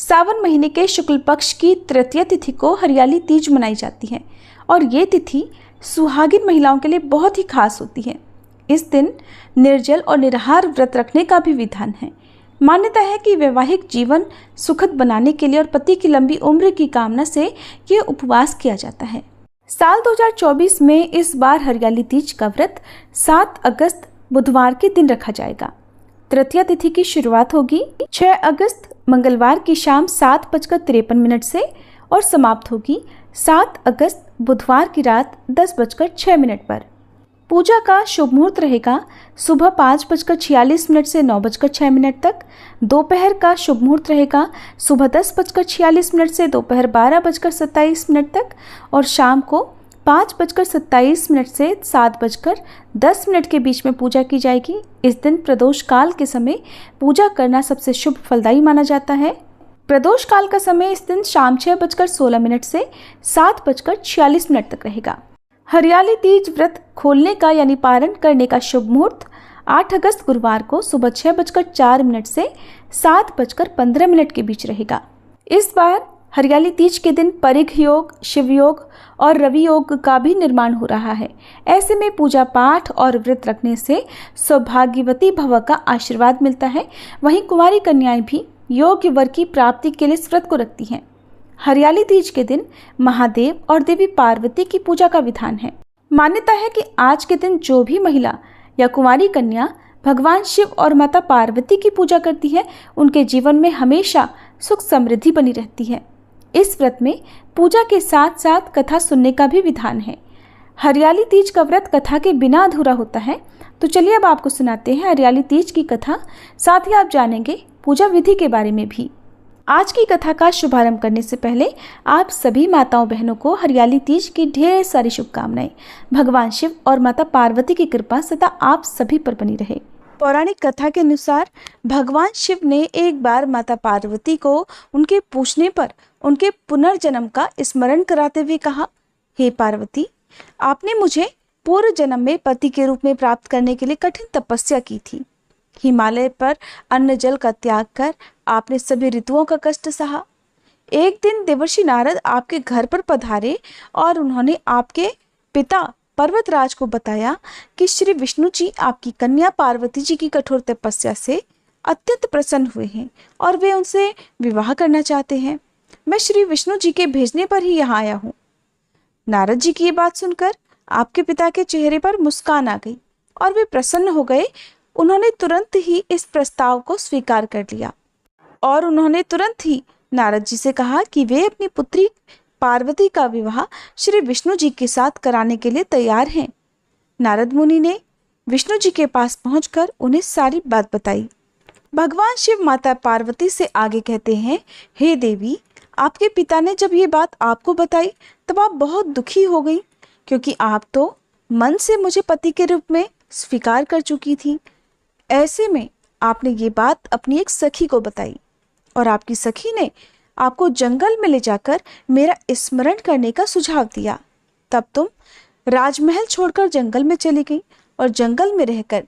सावन महीने के शुक्ल पक्ष की तृतीया तिथि को हरियाली तीज मनाई जाती है और ये तिथि सुहागिन महिलाओं के लिए बहुत ही खास होती है। इस दिन निर्जल और निराहार व्रत रखने का भी विधान है। मान्यता है कि वैवाहिक जीवन सुखद बनाने के लिए और पति की लंबी उम्र की कामना से ये उपवास किया जाता है। साल 2024 में इस बार हरियाली तीज का व्रत 7 अगस्त बुधवार के दिन रखा जाएगा। तृतीया तिथि की शुरुआत होगी 6 अगस्त मंगलवार की शाम 7:53 से और समाप्त होगी 7 अगस्त बुधवार की रात 10:06 पर। पूजा का शुभ मुहूर्त रहेगा सुबह 5:46 से 9:06 तक। दोपहर का शुभ मुहूर्त रहेगा सुबह 10:46 से दोपहर 12:27 तक और शाम को 5:27 से 7:10 के बीच में पूजा की जाएगी। इस दिन प्रदोष काल के समय पूजा करना सबसे शुभ फलदायी माना जाता है। प्रदोष काल का समय इस दिन शाम 6:16 से 7:46 तक रहेगा। हरियाली तीज व्रत खोलने का यानी पारण करने का शुभ मुहूर्त 8 अगस्त गुरुवार को सुबह 6:04 से 7:15 के बीच रहेगा। इस बार हरियाली तीज के दिन परिघ योग, शिव योग और रवि योग का भी निर्माण हो रहा है। ऐसे में पूजा पाठ और व्रत रखने से सौभाग्यवती भव का आशीर्वाद मिलता है। वहीं कुंवारी कन्याएं भी योग्य वर की प्राप्ति के लिए इस व्रत को रखती हैं। हरियाली तीज के दिन महादेव और देवी पार्वती की पूजा का विधान है। मान्यता है कि आज के दिन जो भी महिला या कुंवारी कन्या भगवान शिव और माता पार्वती की पूजा करती है, उनके जीवन में हमेशा सुख समृद्धि बनी रहती है। इस व्रत में पूजा के साथ साथ कथा सुनने का भी विधान है। हरियाली तीज का व्रत कथा के बिना अधूरा होता है। तो चलिए अब आपको सुनाते हैं हरियाली तीज की कथा। साथ ही आप जानेंगे पूजा विधि के बारे में भी। आज की कथा का शुभारंभ करने से पहले आप सभी माताओं बहनों को हरियाली तीज की ढेर सारी शुभकामनाएं। भगवान शिव और माता पार्वती की कृपा सदा आप सभी पर बनी रहे। पौराणिक कथा के अनुसार भगवान शिव ने एक बार माता पार्वती को उनके पूछने पर उनके पुनर्जन्म का स्मरण कराते हुए कहा, हे पार्वती, आपने मुझे पूर्व जन्म में पति के रूप में प्राप्त करने के लिए कठिन तपस्या की थी। हिमालय पर अन्न जल का त्याग कर आपने सभी ऋतुओं का कष्ट सहा। एक दिन देवर्षि नारद आपके घर पर पधारे और उन्होंने आपके पिता पर्वतराज को बताया कि श्री विष्णु जी आपकी कन्या पार्वती जी की कठोर तपस्या से अत्यंत प्रसन्न हुए हैं और वे उनसे विवाह करना चाहते हैं। मैं श्री विष्णु जी के भेजने पर ही यहाँ आया हूँ। नारद जी की ये बात सुनकर आपके पिता के चेहरे पर मुस्कान आ गई और वे प्रसन्न हो गए। उन्होंने तुरंत ही इस प्रस्ताव को स्वीकार कर लिया और उन्होंने तुरंत ही नारद जी से कहा कि वे अपनी पुत्री पार्वती का विवाह श्री विष्णु जी के साथ कराने के लिए तैयार हैं। नारद मुनि ने विष्णु जी के पास पहुंचकर उन्हें सारी बात बताई। भगवान शिव माता पार्वती से आगे कहते हैं, हे देवी, आपके पिता ने जब ये बात आपको बताई तब आप बहुत दुखी हो गई, क्योंकि आप तो मन से मुझे पति के रूप में स्वीकार कर चुकी थी। ऐसे में आपने ये बात अपनी एक सखी को बताई और आपकी सखी ने आपको जंगल में ले जाकर मेरा स्मरण करने का सुझाव दिया। तब तुम राजमहल छोड़कर जंगल में चली गई और जंगल में रहकर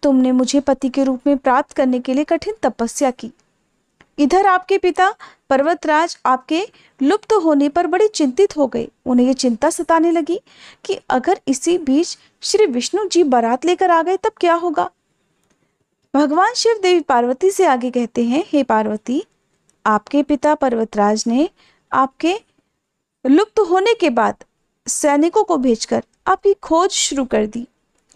तुमने मुझे पति के रूप में प्राप्त करने के लिए कठिन तपस्या की। इधर आपके पिता पर्वतराज आपके लुप्त होने पर बड़े चिंतित हो गए। उन्हें ये चिंता सताने लगी कि अगर इसी बीच श्री विष्णु जी बारात लेकर आ गए तब क्या होगा। भगवान शिव देवी पार्वती से आगे कहते हैं, हे पार्वती, आपके पिता पर्वतराज ने आपके लुप्त होने के बाद सैनिकों को भेजकर आपकी खोज शुरू कर दी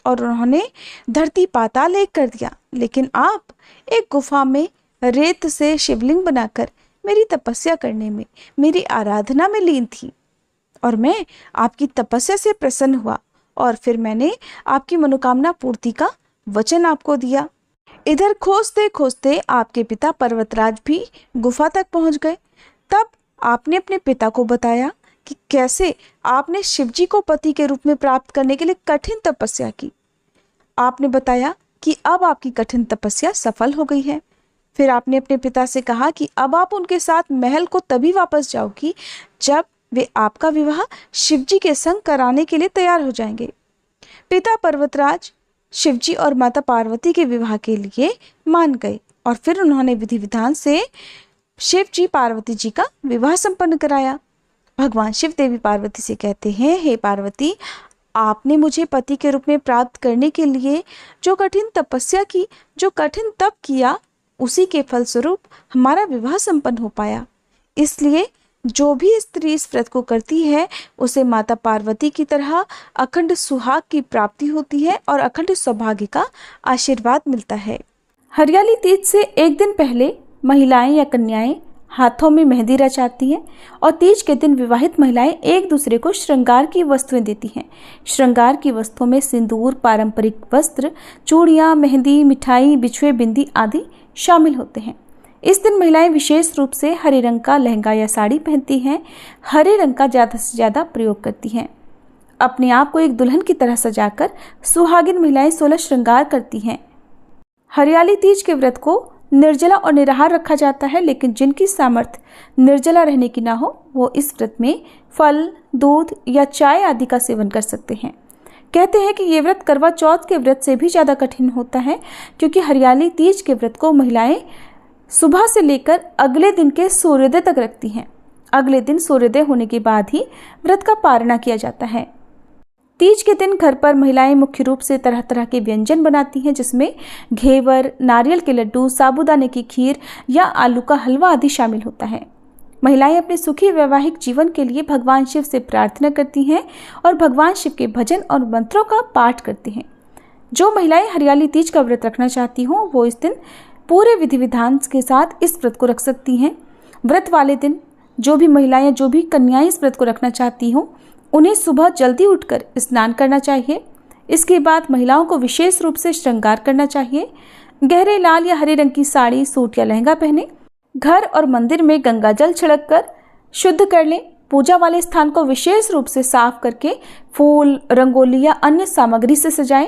और उन्होंने धरती पाताल एक कर दिया, लेकिन आप एक गुफा में रेत से शिवलिंग बनाकर मेरी तपस्या करने में, मेरी आराधना में लीन थी और मैं आपकी तपस्या से प्रसन्न हुआ और फिर मैंने आपकी मनोकामना पूर्ति का वचन आपको दिया। इधर खोजते खोजते आपके पिता पर्वतराज भी गुफा तक पहुंच गए। तब आपने अपने पिता को बताया कि कैसे आपने शिवजी को पति के रूप में प्राप्त करने के लिए कठिन तपस्या की। आपने बताया कि अब आपकी कठिन तपस्या सफल हो गई है। फिर आपने अपने पिता से कहा कि अब आप उनके साथ महल को तभी वापस जाओगी जब वे आपका विवाह शिवजी के संग कराने के लिए तैयार हो जाएंगे। पिता पर्वतराज शिवजी और माता पार्वती के विवाह के लिए मान गए और फिर उन्होंने विधि विधान से शिव जी पार्वती जी का विवाह संपन्न कराया। भगवान शिव देवी पार्वती से कहते हैं, हे पार्वती, आपने मुझे पति के रूप में प्राप्त करने के लिए जो कठिन तपस्या की, जो कठिन तप किया, उसी के फलस्वरूप हमारा विवाह संपन्न हो पाया। इसलिए जो भी स्त्री इस व्रत को करती है उसे माता पार्वती की तरह अखंड सुहाग की प्राप्ति होती है और अखंड सौभाग्य का आशीर्वाद मिलता है। हरियाली तीज से एक दिन पहले महिलाएं या कन्याएं हाथों में मेहंदी रचाती हैं और तीज के दिन विवाहित महिलाएं एक दूसरे को श्रृंगार की वस्तुएं देती हैं। श्रृंगार की वस्तुओं में सिंदूर, पारंपरिक वस्त्र, चूड़ियां, मेहंदी, मिठाई, बिछुए, बिंदी आदि शामिल होते हैं। इस दिन महिलाएं विशेष रूप से हरे रंग का लहंगा या साड़ी पहनती हैं। हरे रंग का ज़्यादा से ज़्यादा प्रयोग करती हैं। अपने आप को एक दुल्हन की तरह सजाकर सुहागिन महिलाएं 16 श्रृंगार करती हैं। हरियाली तीज के व्रत को निर्जला और निराहार रखा जाता है, लेकिन जिनकी सामर्थ्य निर्जला रहने की ना हो वो इस व्रत में फल, दूध या चाय आदि का सेवन कर सकते हैं। कहते हैं कि ये व्रत करवा चौथ के व्रत से भी ज़्यादा कठिन होता है, क्योंकि हरियाली तीज के व्रत को महिलाएं सुबह से लेकर अगले दिन के सूर्योदय तक रखती हैं। अगले दिन सूर्योदय होने के बाद ही व्रत का पारणा किया जाता है। तीज के दिन घर पर महिलाएं मुख्य रूप से तरह तरह के व्यंजन बनाती हैं, जिसमें घेवर, नारियल के लड्डू, साबूदाने की खीर या आलू का हलवा आदि शामिल होता है। महिलाएं अपने सुखी वैवाहिक जीवन के लिए भगवान शिव से प्रार्थना करती हैं और भगवान शिव के भजन और मंत्रों का पाठ करती हैं। जो महिलाएं हरियाली तीज का व्रत रखना चाहती हों वो इस दिन पूरे विधि विधान के साथ इस व्रत को रख सकती हैं। व्रत वाले दिन जो भी महिलाएं, जो भी कन्याएं इस व्रत को रखना चाहती हों, उन्हें सुबह जल्दी उठकर स्नान करना चाहिए। इसके बाद महिलाओं को विशेष रूप से श्रृंगार करना चाहिए। गहरे लाल या हरे रंग की साड़ी, सूट या लहंगा पहने। घर और मंदिर में गंगा जल छिड़क कर शुद्ध कर लें। पूजा वाले स्थान को विशेष रूप से साफ करके फूल, रंगोली या अन्य सामग्री से सजाएं।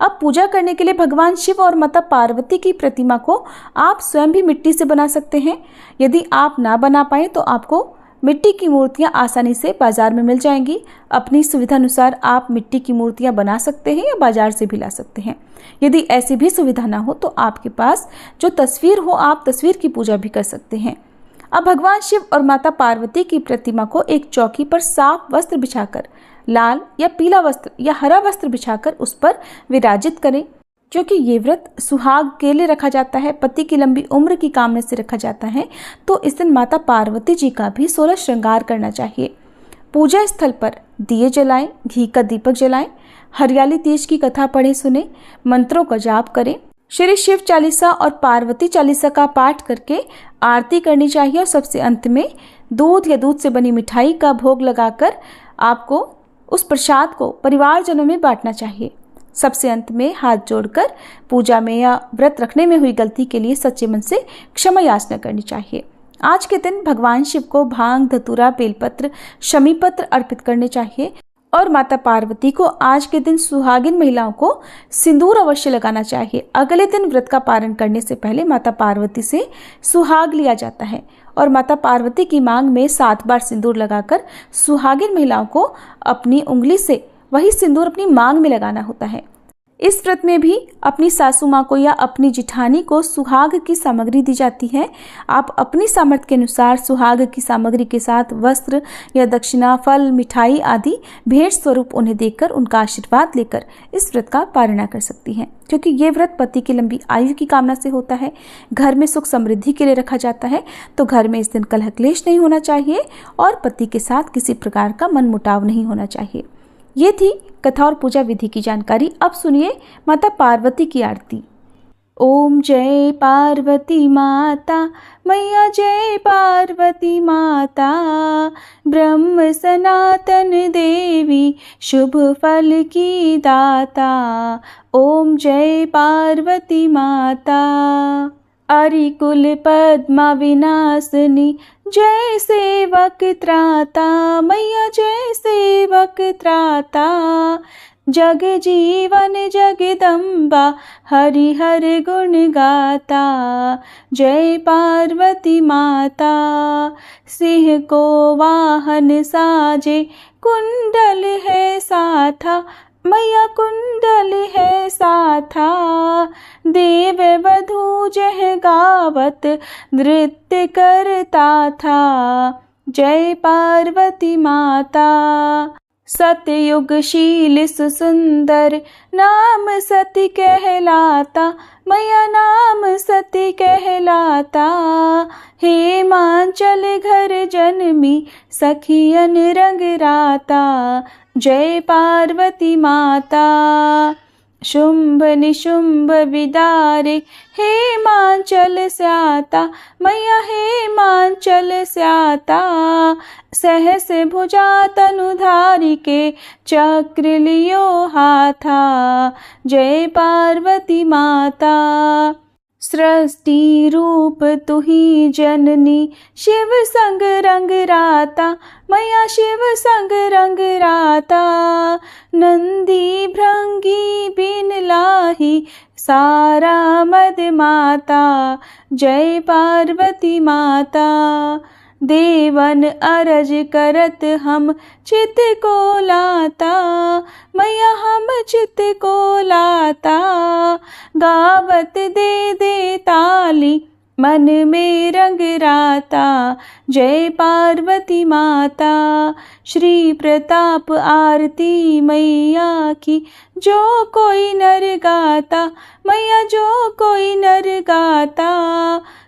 अब पूजा करने के लिए भगवान शिव और माता पार्वती की प्रतिमा को आप स्वयं भी मिट्टी से बना सकते हैं। यदि आप ना बना पाए तो आपको मिट्टी की मूर्तियां आसानी से बाजार में मिल जाएंगी। अपनी सुविधा अनुसार आप मिट्टी की मूर्तियां बना सकते हैं या बाजार से भी ला सकते हैं। यदि ऐसी भी सुविधा ना हो तो आपके पास जो तस्वीर हो, आप तस्वीर की पूजा भी कर सकते हैं। अब भगवान शिव और माता पार्वती की प्रतिमा को एक चौकी पर साफ वस्त्र बिछाकर, लाल या पीला वस्त्र या हरा वस्त्र बिछाकर उस पर विराजित करें। क्योंकि ये व्रत सुहाग के लिए रखा जाता है, पति की लंबी उम्र की कामना से रखा जाता है, तो इस दिन माता पार्वती जी का भी 16 श्रृंगार करना चाहिए। पूजा स्थल पर दिए जलाएं, घी का दीपक जलाएं, हरियाली तीज की कथा पढ़े सुने, मंत्रों का जाप करें। श्री शिव चालीसा और पार्वती चालीसा का पाठ करके आरती करनी चाहिए और सबसे अंत में दूध या दूध से बनी मिठाई का भोग लगाकर आपको उस प्रसाद को परिवारजनों में बांटना चाहिए। सबसे अंत में हाथ जोड़कर पूजा में या व्रत रखने में हुई गलती के लिए सच्चे मन से क्षमा याचना करनी चाहिए। आज के दिन भगवान शिव को भांग, धतूरा, बेलपत्र, शमी पत्र अर्पित करने चाहिए और माता पार्वती को आज के दिन सुहागिन महिलाओं को सिंदूर अवश्य लगाना चाहिए। अगले दिन व्रत का पारण करने से पहले माता पार्वती से सुहाग लिया जाता है और माता पार्वती की मांग में 7 बार सिंदूर लगाकर सुहागिन महिलाओं को अपनी उंगली से वही सिंदूर अपनी मांग में लगाना होता है। इस व्रत में भी अपनी सासू माँ को या अपनी जिठानी को सुहाग की सामग्री दी जाती है। आप अपनी सामर्थ्य के अनुसार सुहाग की सामग्री के साथ वस्त्र या दक्षिणा, फल, मिठाई आदि भेंट स्वरूप उन्हें देकर उनका आशीर्वाद लेकर इस व्रत का पारणा कर सकती हैं। क्योंकि ये व्रत पति की लंबी आयु की कामना से होता है, घर में सुख समृद्धि के लिए रखा जाता है, तो घर में इस दिन कलह क्लेश नहीं होना चाहिए और पति के साथ किसी प्रकार का मनमुटाव नहीं होना चाहिए। ये थी कथा और पूजा विधि की जानकारी। अब सुनिए माता पार्वती की आरती। ओम जय पार्वती माता, मैया जय पार्वती माता, ब्रह्म सनातन देवी, शुभ फल की दाता। ओम जय पार्वती माता। अरिकुल पद्मा विनाशनी, जय सेवक त्राता, मैया जय सेवक त्राता। जग जीवन जगदम्बा, हरि हर गुण गाता। जय पार्वती माता। सिंह को वाहन साजे, कुंडल है साथा, मैया कुंडल है साथा, देव वधू जह गावत नृत्य करता था। जय पार्वती माता। सतयुगशील सुसुंदर नाम सती कहलाता, मैया नाम सती कहलाता। हेमांचल घर जन्मी सखियन रंग राता। जय पार्वती माता। शुंभ निशुंभ विदारे हेमांचल स्याता, मैया हेमांचल स्याता। सहस भुजा तनुधारी के चक्र लियो हाथा। जय पार्वती माता। सृष्टि रूप तुही जननी, शिव संग रंग राता, मैया शिव संग रंग राता। नंदी भृंगी बिन लाही सारा मद माता। जय पार्वती माता। देवन अरज करत हम चित को लाता, मैया हम चित को लाता। गावत दे दे ताली मन में रंग राता। जय पार्वती माता। श्री प्रताप आरती मैया की, जो कोई नर गाता, मैया जो कोई नर गाता।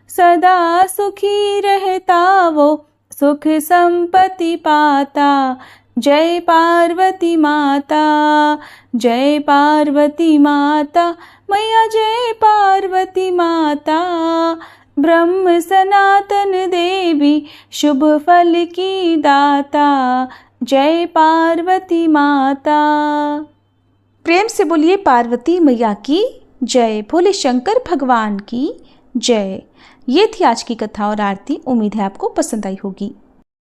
सदा सुखी रहता वो सुख संपत्ति पाता। जय पार्वती माता। जय पार्वती माता, मैया जय पार्वती माता। ब्रह्म सनातन देवी शुभ फल की दाता। जय पार्वती माता। प्रेम से बोलिए पार्वती मैया की जय। भोले शंकर भगवान की जय। ये थी आज की कथा और आरती। उम्मीद है आपको पसंद आई होगी।